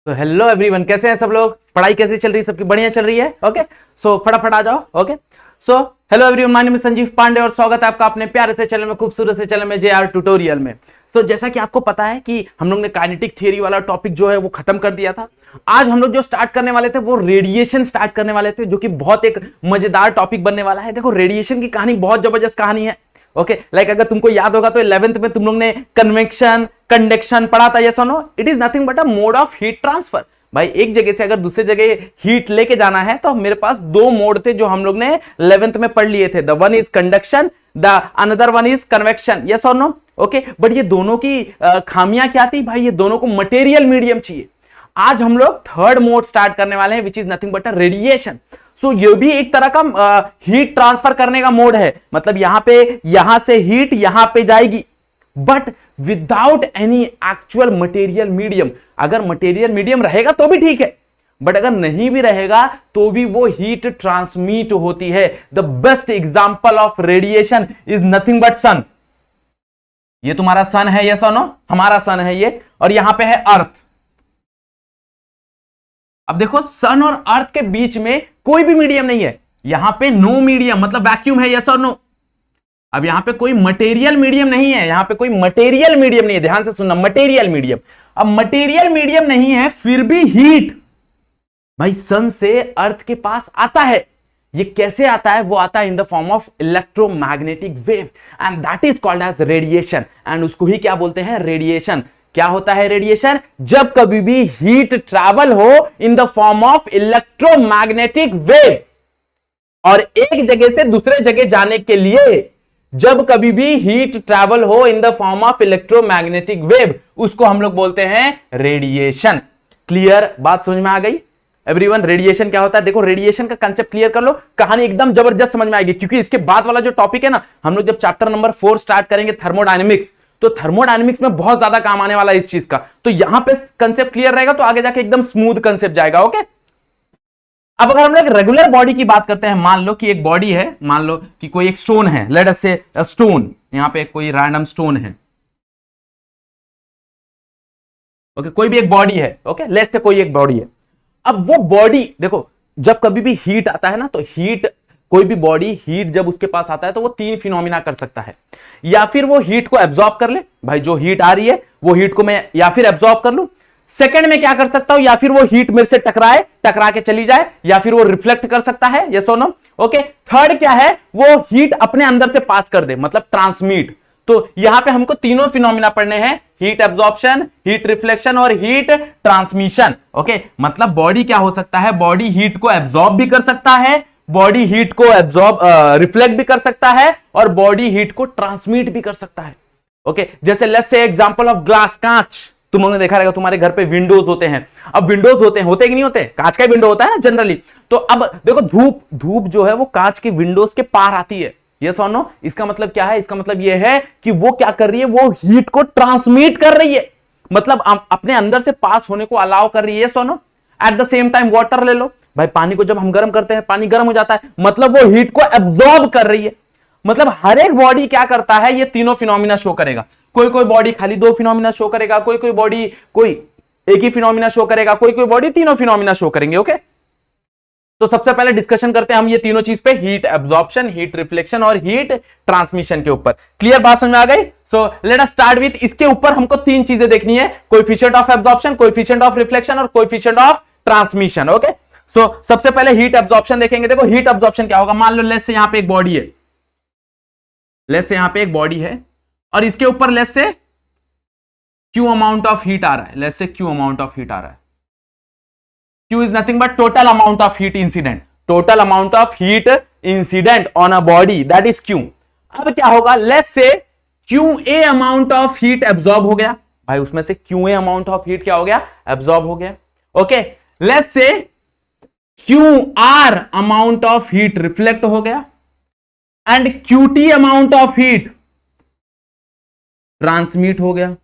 तो hello everyone, कैसे हैं सब लोग? पढ़ाई कैसी चल रही है? सबकी बढ़िया चल रही है? ओके, सो फटाफट आ जाओ। Okay, so hello everyone, my name is Sanjeev Pandey और स्वागत है आपका अपने प्यारे से चैनल में, खूबसूरत से चैनल में, जेआर ट्यूटोरियल में। सो जैसा कि आपको पता है कि हम लोग ने काइनेटिक थ्योरी वाला टॉपिक जो है वो खत्म कर दिया था। आज हम लोग जो स्टार्ट करने वाले थे वो रेडिएशन स्टार्ट करने वाले थे, जो कि बहुत एक मजेदार टॉपिक बनने वाला है। देखो, रेडिएशन की कहानी बहुत जबरदस्त कहानी है। ओके, लाइक अगर तुमको याद होगा तो 11th में तुम लोग ने कन्वेक्शन कंडक्शन पढ़ा था। यस और no? It is nothing but a mode of heat transfer. भाई, एक जगह से अगर दूसरे जगह हीट लेके जाना है तो मेरे पास दो मोड थे जो हम लोग ने 11th में पढ़ लिए थे। The one is conduction, the another one is convection. Yes और नो? ओके, बट ये दोनों की खामियां क्या थी भाई? ये दोनों को मटेरियल मीडियम चाहिए। आज हम लोग थर्ड मोड स्टार्ट करने वाले हैं, which is nothing but a radiation. So ये भी एक तरह का हीट ट्रांसफर करने का मोड है। मतलब यहां से हीट यहां पे जाएगी, but without any actual material medium. अगर मटेरियल मीडियम रहेगा तो भी ठीक है, बट अगर नहीं भी रहेगा तो भी वो हीट ट्रांसमिट होती है। The best example of radiation is nothing but sun. ये तुम्हारा सन है, यस और नो? हमारा सन है ये, और यहां पे है अर्थ। अब देखो, सन और अर्थ के बीच में कोई भी मीडियम नहीं है। यहां पे नो मीडियम, मतलब वैक्यूम है। यस और नो? अब यहां पे कोई मटेरियल मीडियम नहीं है, यहां पे कोई मटेरियल मीडियम नहीं है। ध्यान से सुनना, मटेरियल मीडियम। अब मटेरियल मीडियम नहीं है, फिर भी हीट भाई सन से अर्थ के पास आता है। ये कैसे आता है? वो आता है in the form of electromagnetic wave, and that is called as radiation. And उसको ही क्या बोलते हैं? रेडिएशन। क्या होता है रेडिएशन? जब कभी भी हीट ट्रैवल हो इन the form of electromagnetic wave, और एक जगह से दूसरे जगह जाने के लिए जब कभी भी हीट ट्रैवल हो इन the form of electromagnetic wave, उसको हम लोग बोलते हैं रेडिएशन। क्लियर? बात समझ में आ गई एवरीवन? रेडिएशन क्या होता है? देखो, रेडिएशन का कांसेप्ट क्लियर कर लो, कहानी एकदम जबरदस्त समझ में आएगी। क्योंकि इसके बाद वाला जो टॉपिक है ना, हम लोग जब चैप्टर नंबर 4 स्टार्ट करेंगे, थर्मोडायनेमिक्स, तो थर्मोडायनेमिक्स में बहुत ज्यादा काम आने वाला है इस चीज का। तो यहां पे कंसेप्ट क्लियर रहेगा तो आगे जाके एकदम स्मूथ कंसेप्ट जाएगा। ओके, अब अगर हम लोग रेगुलर बॉडी की बात करते हैं, मान लो कि एक बॉडी है, मान लो कि कोई एक स्टोन है, लेट अस से स्टोन, यहां पे कोई रैंडम स्टोन है। ओके, कोई भी एक बॉडी है। ओके, लेट्स से कोई एक बॉडी है। अब वो बॉडी, देखो, जब कभी भी हीट आता है ना, तो हीट, कोई भी बॉडी हीट जब उसके पास आता है तो वो तीन फिनोमिना कर सकता है। या फिर वो हीट को एब्जॉर्ब कर ले, भाई जो हीट आ रही है वो हीट को मैं या फिर एब्जॉर्ब कर लूं। सेकंड में क्या कर सकता हूं? या फिर वो हीट मेरे से टकरा के चली जाए, या फिर वो रिफ्लेक्ट कर सकता है। यस और नो? ओके, थर्ड क्या है? वो हीट अपने अंदर से पास कर दे, मतलब ट्रांसमिट। तो यहां पे हमको तीनों फिनोमिना पढ़ने हैं, हीट एब्जॉर्प्शन, हीट रिफ्लेक्शन और हीट ट्रांसमिशन। ओके, मतलब बॉडी क्या हो सकता है? बॉडी हीट को एब्जॉर्ब भी कर सकता है, बॉडी हीट को रिफ्लेक्ट भी कर सकता है, और बॉडी हीट को ट्रांसमिट भी कर सकता है। ओके, जैसे let's say example of glass, कांच। तुम लोगों ने देखा रहेगा तुम्हारे घर पे विंडोज होते हैं। अब विंडोज होते कि नहीं होते? कांच का विंडो होता है ना जनरली। तो अब देखो, धूप जो है वो कांच के विंडोज के पार आती है। यस और नो? इसका मतलब क्या है? इसका मतलब यह है कि वो क्या कर रही है? वो हीट को ट्रांसमिट कर रही है, मतलब अपने अंदर से पास होने को अलाउ कर रही है। यस और no? At the same time water ले लो भाई, पानी को जब हम गर्म करते हैं, पानी गर्म हो जाता है, मतलब वो हीट को एब्जॉर्ब कर रही है। मतलब हर एक बॉडी क्या करता है? ये तीनों फिनोमिना शो करेगा। कोई बॉडी खाली दो फिनोमिना शो करेगा, कोई बॉडी कोई एक ही फिनोमिना शो करेगा, कोई बॉडी तीनों फिनोमिना शो करेंगे। ओके, तो सबसे पहले डिस्कशन करते हैं हम ये तीनों चीज पे, हीट एब्जॉर्प्शन, हीट रिफ्लेक्शन और हीट ट्रांसमिशन के ऊपर। क्लियर? बात समझ में आ गई? So let us start with, इसके ऊपर हमको तीन चीजें देखनी है, coefficient of absorption, coefficient of reflection और कोएफिशिएंट ऑफ ट्रांसमिशन। ओके, सो सबसे पहले हीट एब्जॉर्प्शन देखेंगे। देखो, हीट एब्जॉर्प्शन क्या होगा? मान लो लेट्स से यहां पे एक बॉडी है, लेट्स से यहां पे एक बॉडी है, और इसके ऊपर let's say Q amount of heat आ रहा है। Let's say Q amount of heat आ रहा है। Q is nothing but total amount of heat incident. Total amount of heat incident on a body, that is Q. अब क्या होगा? Let's say QA amount of heat absorb हो गया भाई, उसमें से QA amount of heat क्या हो गया? Absorb हो गया। Okay, let's say QR amount of heat reflect हो गया, and QT amount of heat transmit हो गया।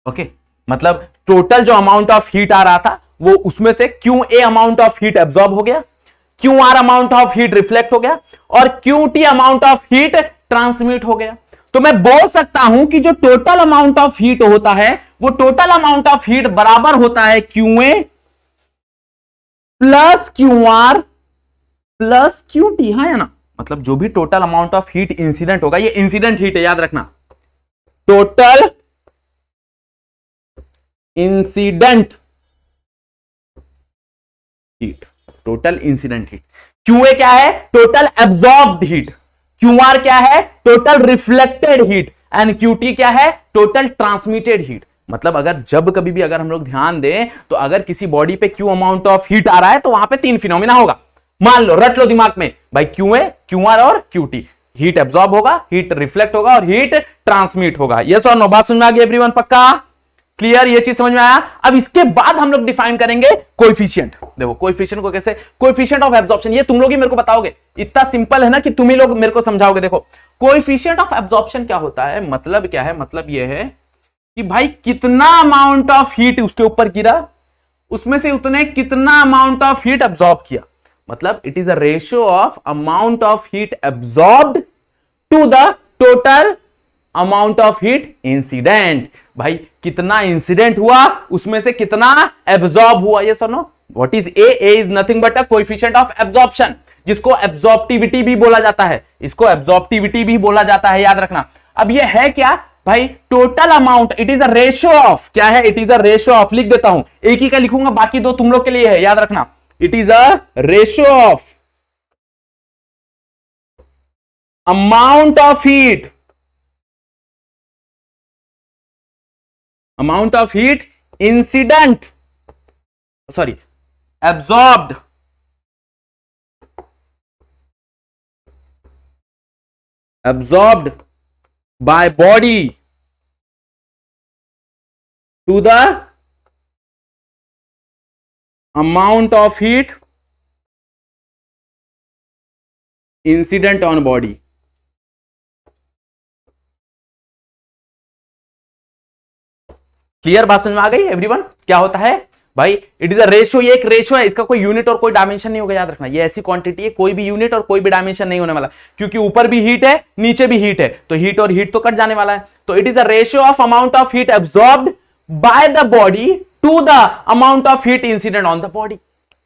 ओके, मतलब टोटल जो अमाउंट ऑफ हीट आ रहा था वो उसमें से QA amount of heat absorb हो गया, QR amount of heat reflect हो गया, और QT amount of heat transmit हो गया। तो मैं बोल सकता हूं कि जो टोटल अमाउंट ऑफ हीट होता है वो टोटल अमाउंट ऑफ हीट बराबर होता है QA plus QR plus QT, हाँ या ना। मतलब जो भी total amount of heat incident होगा, ये इंसिडेंट हीट है याद रखना, total incident heat, total incident heat. QA क्या है? Total absorbed heat. QR क्या है? Total reflected heat. And QT क्या है? Total transmitted heat. मतलब अगर जब कभी भी अगर हम लोग ध्यान दें तो अगर किसी बॉडी पे Q अमाउंट ऑफ हीट आ रहा है तो वहां पे तीन फिनोमिना होगा। मान लो, रट लो दिमाग में भाई, QA, QR और QT। हीट एब्जॉर्ब होगा, हीट रिफ्लेक्ट होगा और हीट ट्रांसमिट होगा। यस और नो? बात समझ में आ गई एवरीवन? पक्का क्लियर? ये चीज समझ में आया? अब इसके बाद हम लोग डिफाइन करेंगे कोएफिशिएंट। देखो कोएफिशिएंट को कैसे, कोएफिशिएंट ऑफ एब्जॉर्प्शन, ये तुम लोग ही मेरे को बताओगे। इतना सिंपल है ना कि तुम ही लोग मेरे को समझाओगे। देखो कोएफिशिएंट ऑफ एब्जॉर्प्शन क्या होता है, मतलब क्या है, मतलब ये है कि भाई कितना अमाउंट ऑफ हीट उसके ऊपर गिरा, उसमें से उतने कितना अमाउंट ऑफ हीट एब्जॉर्ब किया। मतलब it is a ratio of amount of heat absorbed to the total amount of heat incident. भाई कितना इंसिडेंट हुआ, उसमें से कितना एब्जॉर्ब हुआ। ये सुनो, what is a? A is nothing but a coefficient of absorption, जिसको एब्जॉर्प्टिविटी भी बोला जाता है, इसको एब्जॉर्प्टिविटी भी बोला जाता है, याद रखना। अब ये है क्या भाई? Total amount, it is a ratio of, क्या है? It is a ratio of, लिख देता हूं, एक ही का लिखूंगा, बाकी दो तुम लोग के लिए है, याद रखना। It is a ratio of amount of heat, amount of heat incident, sorry, absorbed by body to the amount of heat incident on body। Clear? बात समझ में आ गई एवरीवन? क्या होता है भाई? इट इज अ रेशियो, ये एक रेशियो है, इसका कोई यूनिट और कोई डायमेंशन नहीं होगा, याद रखना। ये ऐसी क्वांटिटी है, कोई भी यूनिट और कोई भी डायमेंशन नहीं होने वाला, क्योंकि ऊपर भी हीट है नीचे भी हीट है, तो हीट और हीट तो कट जाने वाला है। तो it is a ratio of amount of heat absorbed by the body to the amount of heat incident on the body.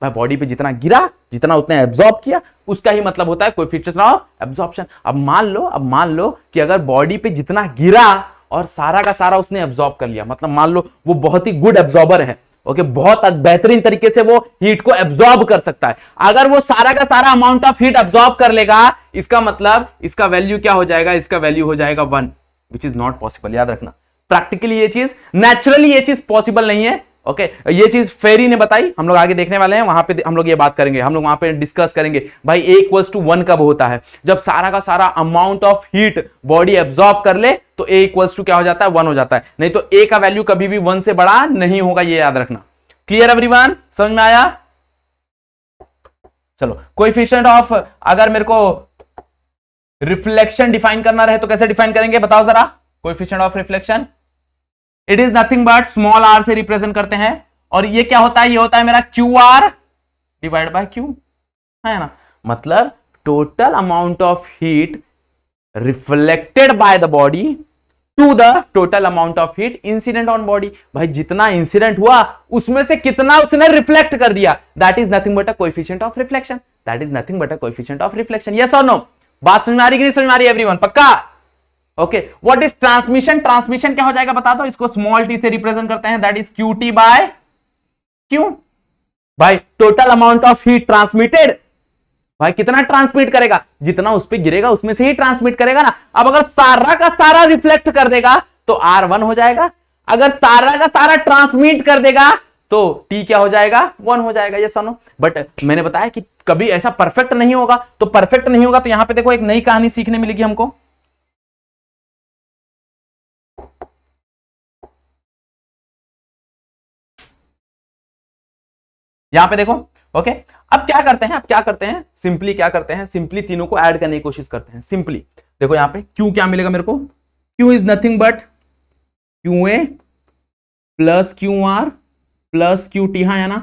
भाई बॉडी पे जितना गिरा, जितना उतने एब्जॉर्ब किया, उसका ही मतलब होता है कोएफिशिएंट ऑफ एब्जॉर्प्शन। अब मान लो कि अगर बॉडी पे जितना गिरा और सारा का सारा उसने एब्जॉर्ब कर लिया, मतलब मान लो वो बहुत ही गुड एब्जॉर्बर है, ओके, बहुत बेहतरीन तरीके से वो हीट को एब्जॉर्ब कर सकता है। अगर वो सारा का सारा अमाउंट ऑफ हीट एब्जॉर्ब कर लेगा, इसका मतलब इसका वैल्यू क्या हो जाएगा? इसका वैल्यू हो जाएगा 1, विच इज नॉट पॉसिबल, याद रखना। प्रैक्टिकली ये चीज, नेचुरली ये चीज पॉसिबल नहीं है, ओके। ये चीज फेरी ने बताई, हम लोग आगे देखने वाले हैं, वहां पे हम लोग ये बात करेंगे, हम लोग वहां पे डिस्कस करेंगे भाई A इक्वल्स टू 1 कब होता है? जब सारा का सारा amount of heat body absorb कर ले तो A इक्वल्स टू क्या हो जाता है? 1 हो जाता है। नहीं तो A का वैल्यू कभी भी 1 से बड़ा नहीं होगा, ये याद रखना। Clear everyone? समझ में आया? चलो कोएफिशिएंट ऑफ, अगर मेरे को रिफ्लेक्शन डिफाइन करना रहे तो कैसे डिफाइन करेंगे बताओ जरा? Coefficient of reflection, it is nothing but small r से रिप्रेजेंट करते हैं, और ये क्या होता है? ये होता है मेरा QR डिवाइड बाय Q, है ना। मतलब total amount of heat reflected by the body to the total amount of heat incident on body. भाई जितना इंसिडेंट हुआ उसमें से कितना उसने रिफ्लेक्ट कर दिया, that is nothing but a coefficient of reflection, that is nothing but a coefficient of reflection. Yes और नो? बात समझ में आ रही कि नहीं समझ में आ रही एवरीवन? पक्का? Okay. What is transmission? Transmission क्या हो जाएगा बता दो? इसको स्मॉल t से रिप्रेजेंट करते हैं, that is QT by Q। भाई total amount of heat transmitted, भाई कितना ट्रांसमिट करेगा? जितना उस पर गिरेगा उसमें से ही ट्रांसमिट करेगा ना। अब अगर सारा का सारा रिफ्लेक्ट कर देगा तो R1 हो जाएगा, अगर सारा का सारा ट्रांसमिट कर देगा तो T क्या हो जाएगा? 1 हो जाएगा। ये सुनो, बट मैंने बताया कि कभी ऐसा परफेक्ट नहीं होगा, तो परफेक्ट नहीं होगा तो यहां पे देखो एक नई कहानी सीखने मिलेगी हमको। यहां पे देखो, ओके। अब क्या करते हैं, सिंपली क्या करते हैं, सिंपली तीनों को ऐड करने की कोशिश करते हैं। सिंपली देखो यहां पे Q क्या मिलेगा मेरे को? Q is nothing but QA plus QR plus QT, हाँ या ना।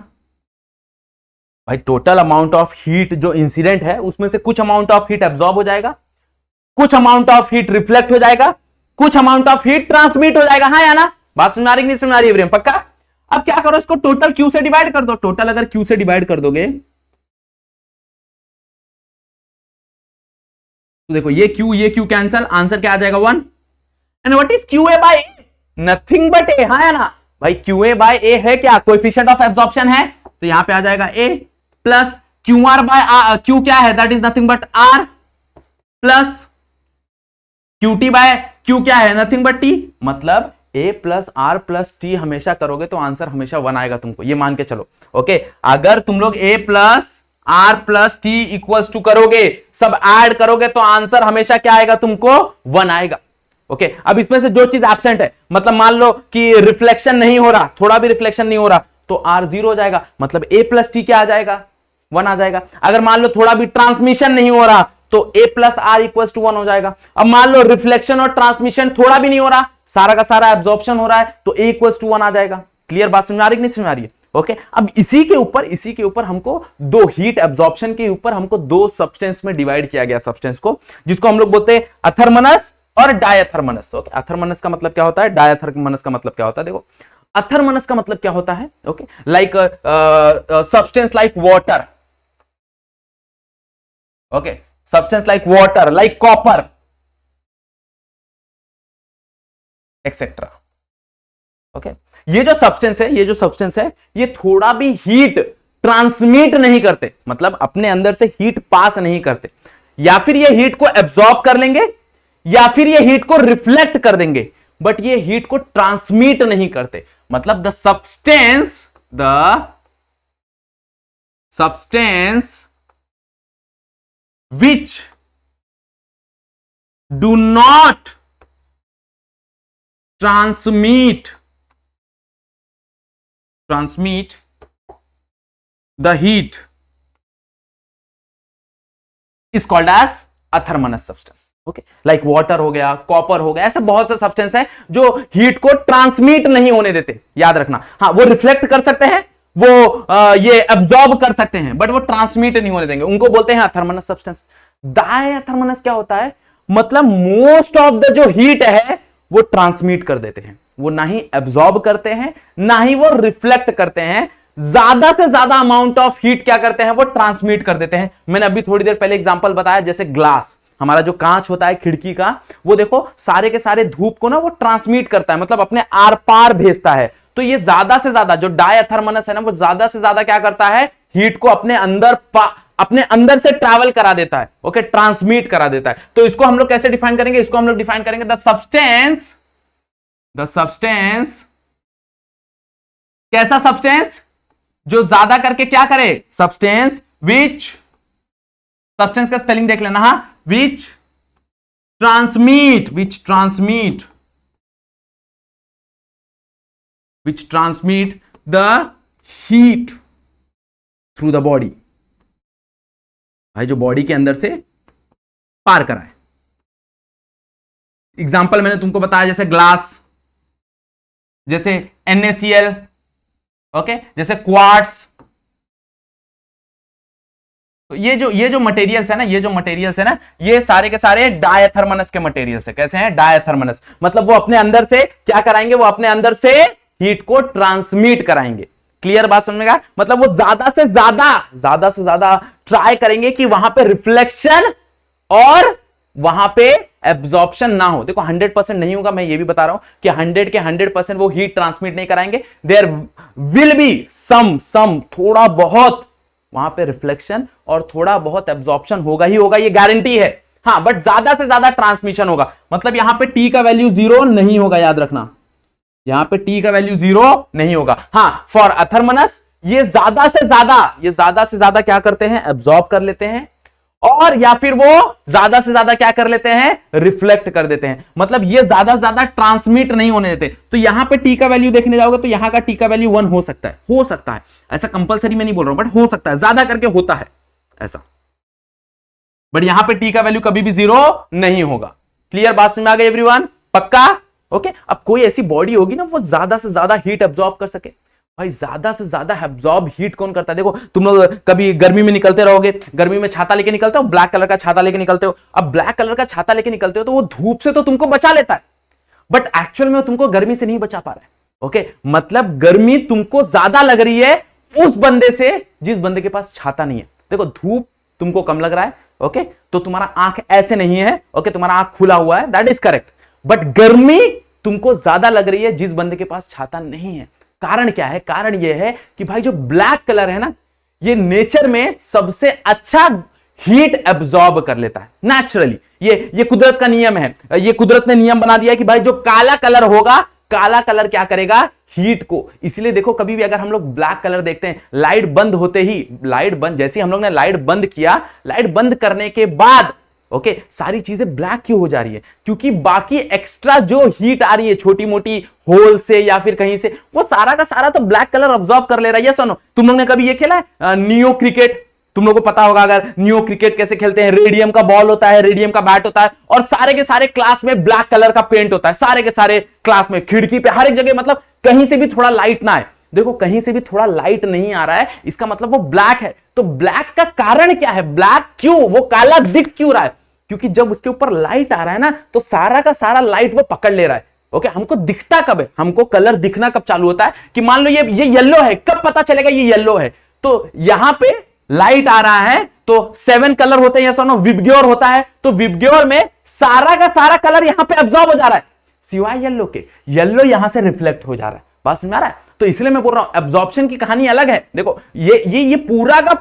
भाई टोटल अमाउंट ऑफ हीट जो इंसिडेंट है उसमें से कुछ अमाउंट ऑफ हीट एब्जॉर्ब हो जाएगा, कुछ अमाउंट ऑफ हीट रिफ्लेक्ट हो जाएगा, कुछ अमाउंट ऑफ हीट ट्रांसमिट हो जाएगा। हाँ या ना? बात समझ आ रही नहीं समझ आ रही है पक्का? अब क्या करो, इसको टोटल क्यू से डिवाइड कर दो। टोटल अगर क्यू से डिवाइड कर दोगे तो देखो ये क्यू कैंसल, आंसर क्या आ जाएगा 1। And what is Q A by A? Nothing but A. हाँ या ना भाई? क्यू ए बाय ए है क्या? कोएफिशिएंट ऑफ एब्जॉर्प्शन है, तो यहां पे आ जाएगा A plus Q R by Q क्या है? That is nothing but R plus Q T by Q क्या है? Nothing but T. मतलब A plus R plus T हमेशा करोगे तो आंसर हमेशा 1 आएगा तुमको, ये मान के चलो। ओके, अगर तुम लोग A plus R plus T equals to करोगे, सब ऐड करोगे तो आंसर हमेशा क्या आएगा तुमको? 1 आएगा। ओके, अब इसमें से जो चीज एब्सेंट है, मतलब मान लो कि रिफ्लेक्शन नहीं हो रहा, थोड़ा भी रिफ्लेक्शन नहीं हो रहा, तो आर 0 हो जाएगा, मतलब ए प्लस टी क्या आ जाएगा? 1 आ जाएगा। अगर मान लो थोड़ा भी ट्रांसमिशन नहीं हो रहा तो ए प्लस आर इक्वल्स टू 1 हो जाएगा। अब मान लो रिफ्लेक्शन और ट्रांसमिशन थोड़ा भी नहीं हो रहा, सारा का सारा एब्जॉर्प्शन हो रहा है, तो ए इक्वल्स टू 1 आ जाएगा। क्लियर बात समझ आ रही कि नहीं समझ आ रही है? ओके, अब इसी के ऊपर हमको दो हीट एब्जॉर्प्शन के ऊपर हमको दो सब्सटेंस में डिवाइड किया गया सब्सटेंस को, जिसको हम लोग बोलते हैं अथर्मनस और डायथर्मनस। ओके, अथर्मनस का मतलब क्या होता है, डायथर्मनस का मतलब क्या होता है? देखो, अथर्मनस का मतलब क्या होता है? Okay, like substance like water. Okay, substance like water, like copper etcetera. Okay, ये जो सब्सटेंस है ये थोड़ा भी हीट ट्रांसमिट नहीं करते, मतलब अपने अंदर से हीट पास नहीं करते, या फिर ये हीट को एब्जॉर्ब कर लेंगे या फिर ये हीट को रिफ्लेक्ट कर देंगे, बट ये हीट को ट्रांसमिट नहीं करते। मतलब the substance which do not transmit the heat is called as athermanous substance. Okay, like water हो गया, कॉपर हो गया, ऐसे बहुत से सब्सटेंस हैं जो हीट को ट्रांसमिट नहीं होने देते, याद रखना। हाँ, वो रिफ्लेक्ट कर सकते हैं, वो ये एब्जॉर्ब कर सकते हैं, बट वो ट्रांसमिट नहीं होने देंगे, उनको बोलते हैं अथर्मनस सब्सटेंस। डायथर्मनस क्या होता है? मतलब मोस्ट ऑफ द जो हीट है वो ट्रांसमिट कर देते हैं, वो ना ही एब्जॉर्ब करते हैं ना ही वो रिफ्लेक्ट करते हैं, ज्यादा से ज्यादा अमाउंट ऑफ हीट क्या करते हैं? वो ट्रांसमिट कर देते हैं। मैंने अभी थोड़ी देर पहले एग्जांपल बताया, जैसे ग्लास, हमारा जो कांच होता है खिड़की का, वो देखो सारे के सारे धूप को ना वो ट्रांसमिट करता है, मतलब अपने आर पार भेजता है। तो ये ज्यादा से ज्यादा जो डायथर्मनस है ना, वो ज्यादा से ज्यादा क्या करता है? हीट को अपने अंदर से ट्रैवल करा देता है। ओके, ट्रांसमिट करा देता है। तो इसको हम लोग कैसे डिफाइन करेंगे? इसको हम लोग डिफाइन करेंगे द सब्सटेंस कैसा सब्सटेंस? जो ज्यादा करके क्या करे? सब्सटेंस का स्पेलिंग देख लेना। हाँ, which transmit the heat through the body, भाई जो बॉडी के अंदर से पार कराए। एग्जाम्पल मैंने तुमको बताया, जैसे ग्लास, जैसे NaCl, ओके, जैसे क्वार्ट्स। तो ये जो मटेरियल्स है ना, ये सारे के सारे डायथर्मनस के मटेरियल्स है। कैसे हैं? डायथर्मनस, मतलब वो अपने अंदर से क्या कराएंगे? वो अपने अंदर से हीट को ट्रांसमिट कराएंगे। क्लियर बात समझ में आ? मतलब वो ज्यादा से ज्यादा ट्राई करेंगे कि वहां पे रिफ्लेक्शन और वहां पे एब्जॉर्प्शन ना हो। देखो 100% नहीं होगा, मैं ये भी बता रहा हूं कि 100 के 100% वो हीट ट्रांसमिट नहीं कराएंगे। देयर विल बी सम थोड़ा बहुत वहां पे रिफ्लेक्शन और थोड़ा बहुत एब्जॉर्प्शन होगा ही होगा, ये गारंटी है। हाँ, बट ज्यादा से ज्यादा ट्रांसमिशन होगा। मतलब यहां पे टी का वैल्यू 0 नहीं होगा, याद रखना, यहां पे टी का वैल्यू 0 नहीं होगा। हाँ, फॉर अथर्मनस ये ज्यादा से ज्यादा क्या करते हैं? एब्जॉर्ब कर लेते हैं, और या फिर वो ज्यादा से ज्यादा क्या कर लेते हैं? रिफ्लेक्ट कर देते हैं। मतलब ये ज्यादा से ज्यादा ट्रांसमिट नहीं होने देते। तो यहां पे टी का वैल्यू देखने जाओगे तो यहां का टी का वैल्यू 1 हो सकता है, ऐसा कंपलसरी मैं नहीं बोल रहा हूं, बट हो सकता है, ज्यादा करके होता है ऐसा, बट यहां पे टी का वैल्यू कभी भी 0 नहीं होगा। क्लियर बात समझ में आ गई एवरीवन? पक्का? ओके, अब कोई ऐसी बॉडी होगी ना वो ज्यादा से ज्यादा हीट एब्जॉर्ब कर सके, भाई ज्यादा से ज्यादा एब्जॉर्ब हीट कौन करता है? देखो तुम लोग कभी गर्मी में निकलते रहोगे, गर्मी में छाता लेके निकलते हो, ब्लैक कलर का छाता लेके निकलते हो। अब ब्लैक कलर का छाता लेके निकलते हो तो वो धूप से तो तुमको बचा लेता है, बट एक्चुअल में तुमको गर्मी से नहीं बचा पा रहा है। ओके, मतलब गर्मी तुमको ज्यादा लग रही है उस बंदे से जिस बंदे के पास छाता नहीं है। देखो धूप तुमको कम लग रहा है, ओके, तो तुम्हारा आंख ऐसे नहीं है, ओके, तुम्हारा आंख खुला हुआ है, दैट इज करेक्ट, बट गर्मी तुमको ज्यादा लग रही है जिस बंदे के पास छाता नहीं है। कारण क्या है? कारण यह है कि भाई जो ब्लैक कलर है ना, ये नेचर में सबसे अच्छा हीट एब्जॉर्ब कर लेता है नेचुरली। ये कुदरत का नियम है, ये कुदरत ने नियम बना दिया कि भाई जो काला कलर होगा, काला कलर क्या करेगा? हीट को। इसलिए देखो कभी भी अगर हम लोग ब्लैक कलर देखते हैं, लाइट बंद होते ही, लाइट बंद, जैसे हम लोग ने लाइट बंद किया, लाइट बंद करने के बाद ओके सारी चीजें ब्लैक क्यों हो जा रही है? क्योंकि बाकी एक्स्ट्रा जो हीट आ रही है छोटी मोटी होल से या फिर कहीं से, वो सारा का सारा तो ब्लैक कलर ऑब्जॉर्व कर ले रहा है। ये सुनो, तुम लोग ने कभी ये खेला है नियो क्रिकेट? तुम लोग को पता होगा अगर नियो क्रिकेट कैसे खेलते हैं। रेडियम का बॉल होता है, रेडियम का बैट होता है, और सारे के सारे क्लास में ब्लैक कलर का पेंट होता है, सारे के सारे क्लास में, खिड़की पे, हर एक जगह, मतलब कहीं से भी थोड़ा लाइट ना आए। देखो कहीं से भी थोड़ा लाइट नहीं आ रहा है, इसका मतलब वो ब्लैक है। तो ब्लैक का कारण क्या है? ब्लैक क्यों, वो काला दिख क्यों रहा है? क्योंकि जब उसके ऊपर लाइट आ रहा है ना, तो सारा का सारा लाइट वो पकड़ ले रहा है। ओके, हमको दिखता कब है? हमको कलर दिखना कब चालू होता है कि मान लो ये येलो है, कब पता चलेगा ये येलो है? तो यहां पे लाइट आ रहा है तो 7 कलर होते हैं, या विबग्योर होता है, तो विबग्योर में सारा का सारा कलर यहां पे एब्जॉर्ब हो जा रहा है, सिवाय येलो के। येलो यहां से रिफ्लेक्ट हो जा रहा है। बात समझ आ रहा है? तो इसलिए मैं बोल रहा हूं एब्जॉर्प्शन की कहानी अलग है। देखो ये पूरा का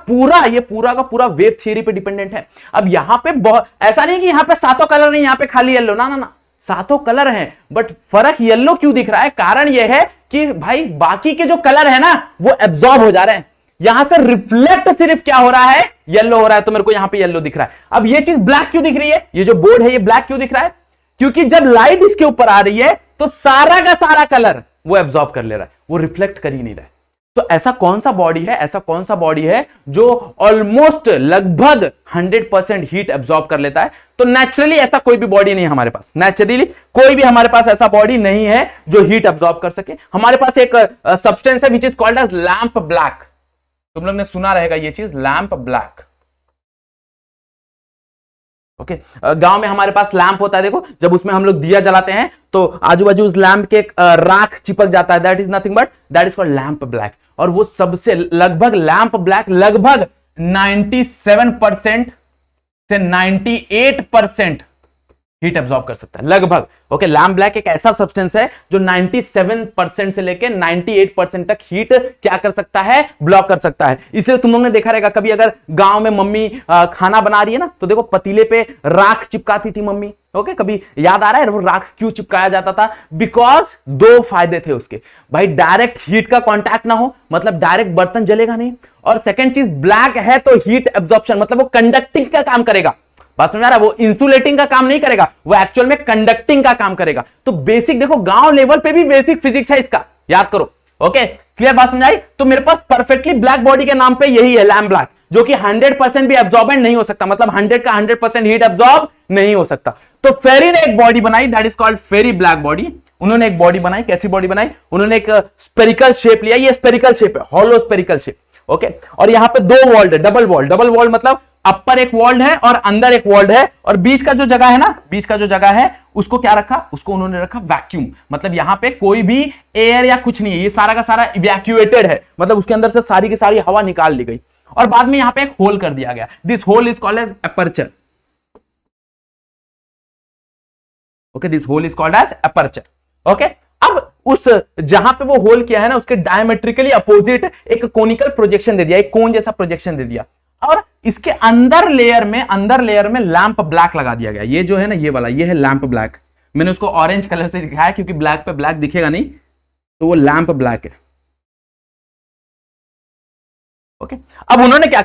पूरा वेव थियरी पे डिपेंडेंट है। अब यहां पे बहुत ऐसा नहीं कि यहां पे सातों कलर नहीं, यहां पे खाली येलो, ना ना ना, सातों कलर हैं, बट फर्क येलो क्यों दिख रहा है? कारण यह है कि भाई बाकी के जो कलर है ना, वो एब्जॉर्ब हो जा रहे हैं, यहां से रिफ्लेक्ट सिर्फ क्या हो रहा है? येलो हो रहा है। तो मेरे को यहां पे येलो दिख रहा है। अब ये चीज ब्लैक क्यों दिख रही है? ये जो बोर्ड है ये ब्लैक क्यों दिख रहा है? क्योंकि जब लाइट इसके ऊपर आ रही है तो सारा का सारा कलर वो एब्जॉर्ब कर ले रहा है, वो रिफ्लेक्ट कर ही नहीं रहा है। तो ऐसा कौन सा बॉडी है जो ऑलमोस्ट लगभग 100% हीट एब्जॉर्ब कर लेता है? तो नेचुरली ऐसा कोई भी बॉडी नहीं है हमारे पास, नेचुरली कोई भी हमारे पास ऐसा बॉडी नहीं है जो हीट एब्जॉर्ब कर सके। हमारे पास एक सब्सटेंस है which is called as lamp black. तुम लोग ने सुना रहेगा ये चीज, लैंप ब्लैक। ओके, गांव में हमारे पास लैंप होता है, देखो जब उसमें हम लोग दिया जलाते हैं तो आजू बाजू उस लैंप के राख चिपक जाता है, that is nothing but that is called lamp black. और वो सबसे लगभग लैंप ब्लैक लगभग 97% से 98% हीट एब्जॉर्ब कर सकता है, लगभग। ओके, लैंप ब्लैक एक ऐसा सब्सटेंस है जो 97% से लेकर 98% तक हीट क्या कर सकता है? ब्लॉक कर सकता है। इसलिए तुम लोगों ने देखा रहेगा कभी अगर गांव में मम्मी खाना बना रही है ना, तो देखो पतीले पे राख चिपकाती थी मम्मी। ओके, कभी याद आ रहा है वो राख क्यों चिपकाया जाता था? बिकॉज 2 फायदे थे उसके। भाई डायरेक्ट हीट का कॉन्टैक्ट ना हो, मतलब डायरेक्ट बर्तन जलेगा नहीं, और सेकेंड चीज ब्लैक है तो हीट एब्जॉर्प्शन, मतलब वो कंडक्टिंग का काम करेगा। बात समझ आ रहा है? वो इंसुलेटिंग का काम नहीं करेगा, वो एक्चुअल में कंडक्टिंग का काम करेगा। तो बेसिक देखो गांव लेवल पे भी बेसिक फिजिक्स है इसका, याद करो। ओके, क्लियर बात समझाई? तो मेरे पास परफेक्टली ब्लैक बॉडी के नाम पे यही है, लैंप ब्लैक, जो कि 100% भी एब्जॉर्बेंट नहीं हो सकता, मतलब 100 का 100% हीट एब्जॉर्ब नहीं हो सकता। तो फेरी ने एक बॉडी बनाई, that is called Fery black body. उन्होंने एक बॉडी बनाई, कैसी बॉडी बनाई? उन्होंने एक स्पेरिकल शेप लिया, ये स्पेरिकल शेप है, हॉलो स्पेरिकल शेप। ओके, और यहां पे 2 वॉल्ड है, डबल वॉल्ड मतलब अपर एक वॉल्ड है और अंदर एक वॉल्ड है, और बीच का जो जगह है ना, बीच का जो जगह है उसको क्या रखा? उसको उन्होंने रखा वैक्यूम, मतलब यहां पे कोई भी एयर या कुछ नहीं है, ये सारा का सारा इवैक्यूएटेड है, मतलब उसके अंदर से सारी की सारी हवा निकाल ली गई, और बाद में यहां पे एक होल कर दिया गया। This hole is called as aperture. Okay, this hole is called as aperture. Okay, अब उस जहां पे वो होल किया है ना, उसके डायमेट्रिकली अपोजिट एक कोनिकल प्रोजेक्शन दे दिया, एक कोन जैसा प्रोजेक्शन दे दिया, और इसके अंदर लेयर में लैंप ब्लैक लगा दिया गया। ये जो है ना, ये वाला, ये है लैंप ब्लैक। मैंने उसको ऑरेंज कलर से दिखाया क्योंकि ब्लैक पे ब्लैक दिखेगा नहीं, तो वो लैंप ब्लैक है। ओके, अब उन्होंने क्या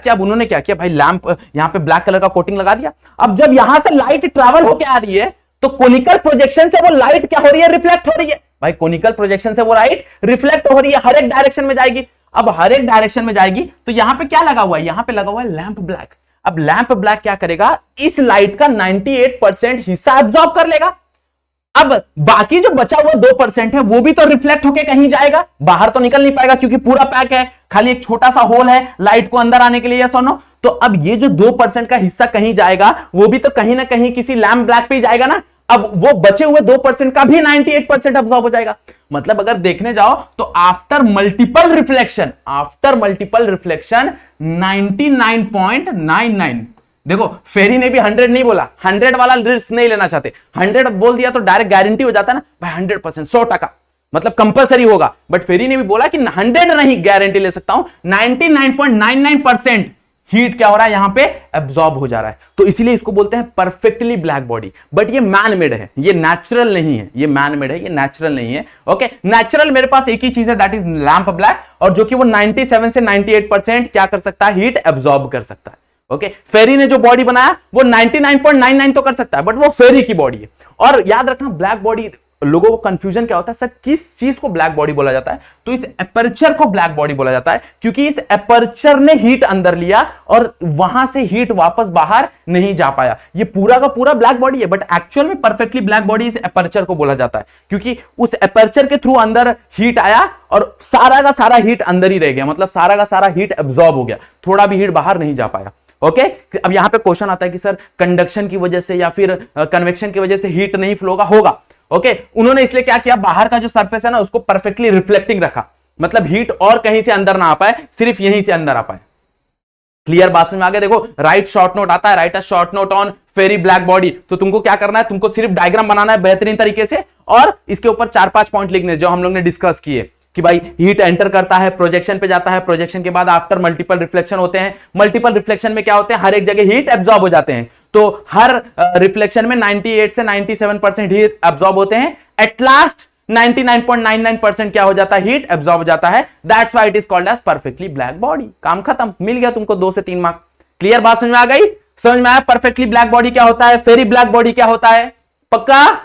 किया? भाई लैंप यहां पे ब्लैक कलर का कोटिंग लगा दिया। अब जब यहां से लाइट ट्रैवल होकर आ रही है तो कोनिकल प्रोजेक्शन से वो लाइट क्या हो रही है? रिफ्लेक्ट हो रही है। भाई कोनिकल प्रोजेक्शन से वो लाइट रिफ्लेक्ट हो रही है, हर एक डायरेक्शन में जाएगी। अब हर एक डायरेक्शन में जाएगी तो यहां पे क्या लगा हुआ है? यहां पे लगा हुआ है लैंप ब्लैक। अब लैंप ब्लैक क्या करेगा? इस लाइट का 98% हिस्सा एब्जॉर्ब कर लेगा। अब बाकी जो बचा हुआ 2% है वो भी तो रिफ्लेक्ट होके कहीं जाएगा, बाहर तो निकल नहीं पाएगा क्योंकि पूरा पैक है, खाली एक छोटा सा होल है लाइट को अंदर आने के लिए, यस और नो। तो अब ये जो 2% का हिस्सा कहीं जाएगा वो भी तो कहीं ना कहीं किसी लैम्प ब्लैक पे ही जाएगा ना। अब वो बचे हुए 2% का भी 98% अब्सॉर्ब हो जाएगा। मतलब अगर देखने जाओ तो आफ्टर मल्टीपल रिफ्लेक्शन 99.99, देखो फेरी ने भी 100 नहीं बोला, 100 वाला रिस्क नहीं लेना चाहते, 100 बोल दिया तो डायरेक्ट गारंटी हो जाता है ना भाई 100%, 100%, मतलब कंपलसरी होगा। बट फेरी ने भी बोला कि 100 नहीं गारंटी ले सकता हूं, 99.99% हीट क्या हो रहा है यहां पे एब्जॉर्ब हो जा रहा है। तो इसीलिए इसको बोलते हैं परफेक्टली ब्लैक बॉडी। बट ये मैन मेड है, ये नेचुरल नहीं है, ये मैन मेड है, ये नेचुरल नहीं है। ओके, नेचुरल मेरे पास एक ही चीज है, दैट इज लैंप ब्लैक, और जो कि वो 97 से 98% क्या कर सकता है, हीट एब्जॉर्ब कर सकता है। ओके, फेरी ने जो बॉडी बनाया वो 99.99 तो कर सकता है, बट वो फेरी की बॉडी है। और याद रखना ब्लैक बॉडी, लोगों को कंफ्यूजन क्या होता है, सर किस चीज को ब्लैक बॉडी बोला जाता है, तो इस एपर्चर को ब्लैक बॉडी बोला जाता है क्योंकि इस एपर्चर ने हीट अंदर लिया और वहां से हीट वापस बाहर नहीं जा पाया। ये पूरा का पूरा ब्लैक बॉडी है, बट एक्चुअल में परफेक्टली ब्लैक बॉडी इस एपर्चर को बोला जाता है क्योंकि उस एपर्चर के थ्रू अंदर हीट आया और सारा का सारा हीट अंदर ही रह गया, मतलब सारा का सारा हीट एब्जॉर्ब हो गया, थोड़ा भी हीट बाहर नहीं जा पाया। ओके, अब यहां पे क्वेश्चन आता है कि सर कंडक्शन की वजह से या फिर कन्वेक्शन की वजह से हीट नहीं फ्लो होगा। ओके, उन्होंने इसलिए क्या किया, बाहर का जो सरफेस है ना उसको परफेक्टली रिफ्लेक्टिंग रखा, मतलब हीट और कहीं से अंदर ना आ पाए, सिर्फ यहीं से अंदर आ पाए। क्लियर बात समझ में आ गया। देखो राइट शॉर्ट नोट आता है, write a short note on Fery black body, तो तुमको क्या करना है, तुमको सिर्फ डायग्राम बनाना है बेहतरीन तरीके से और इसके ऊपर 4-5 पॉइंट लिखने जो हम लोग ने डिस्कस किए कि भाई हीट एंटर करता है, प्रोजेक्शन पे जाता है, प्रोजेक्शन के बाद आफ्टर मल्टीपल रिफ्लेक्शन होते हैं, मल्टीपल रिफ्लेक्शन में क्या होते हैं, हर एक जगह हीट एब्जॉर्ब हो जाते हैं, तो हर रिफ्लेक्शन में 98 से 97% हीट एब्जॉर्ब होते हैं, एट लास्ट 99.99% क्या हो जाता है, हीट एब्जॉर्ब हो जाता है, that's why it is called as perfectly black body. काम खत्म, मिल गया तुमको 2 से 3 मार्क। क्लियर बात समझ में आ गई, समझ में आया परफेक्टली ब्लैक बॉडी क्या होता है, फेरी ब्लैक बॉडी क्या होता है, पक्का,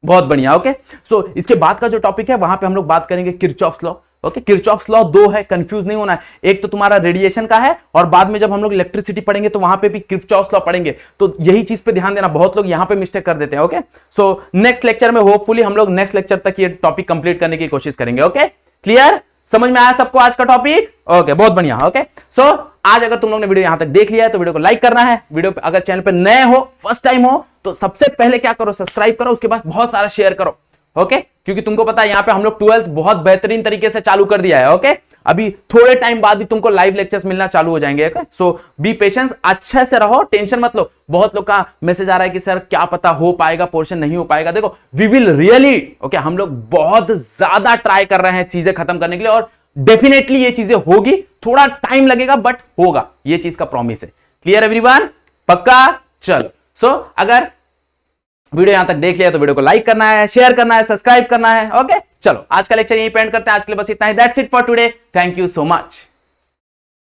बहुत बढ़िया। ओके, सो इसके बाद का जो टॉपिक है वहां पे हम लोग बात करेंगे Kirchhoff's law. Okay, Kirchhoff's law 2 है, कंफ्यूज नहीं होना है, एक तो तुम्हारा रेडिएशन का है और बाद में जब हम लोग इलेक्ट्रिसिटी पढ़ेंगे तो वहां पे भी किरचॉफ्स लॉ पढ़ेंगे, तो यही चीज पे ध्यान देना, बहुत लोग यहां पे मिस्टेक कर देते हैं। ओके, सो नेक्स्ट लेक्चर में होपफुली हम लोग नेक्स्ट लेक्चर तक ये टॉपिक कंप्लीट करने की कोशिश करेंगे। ओके, क्लियर, समझ में आया सबको आज का टॉपिक? ओके, बहुत बढ़िया। ओके, सो आज अगर तुम लोग ने वीडियो यहां तक देख लिया है तो वीडियो को लाइक करना है, वीडियो पे अगर चैनल पे नए हो, फर्स्ट टाइम हो, तो सबसे पहले क्या करो, सब्सक्राइब करो, उसके बाद बहुत सारा शेयर करो। ओके, क्योंकि तुमको पता है यहां पे हम लोग 12th बहुत बेहतरीन तरीके से चालू कर दिया है। ओके, अभी थोड़े टाइम बाद ही तुमको लाइव लेक्चर्स मिलना चालू हो जाएंगे। ओके, सो बी पेशेंस, अच्छे से रहो, टेंशन मत लो। बहुत लोग का मैसेज आ रहा है कि सर क्या पता हो पाएगा पोर्शन, नहीं हो पाएगा। देखो वी विल रियली, ओके, हम लोग बहुत ज्यादा ट्राई कर रहे हैं चीजें खत्म करने के लिए और डेफिनेटली ये चीजें होगी, थोड़ा टाइम लगेगा बट होगा, ये चीज का प्रॉमिस है। क्लियर एवरीवन, पक्का? चलो, सो अगर वीडियो यहां तक देख लिया तो वीडियो को लाइक करना है, शेयर करना है, सब्सक्राइब करना है। ओके, चलो आज का लेक्चर यहीं पे एंड करते हैं, आज के लिए बस इतना ही। That's it for today, thank you so much.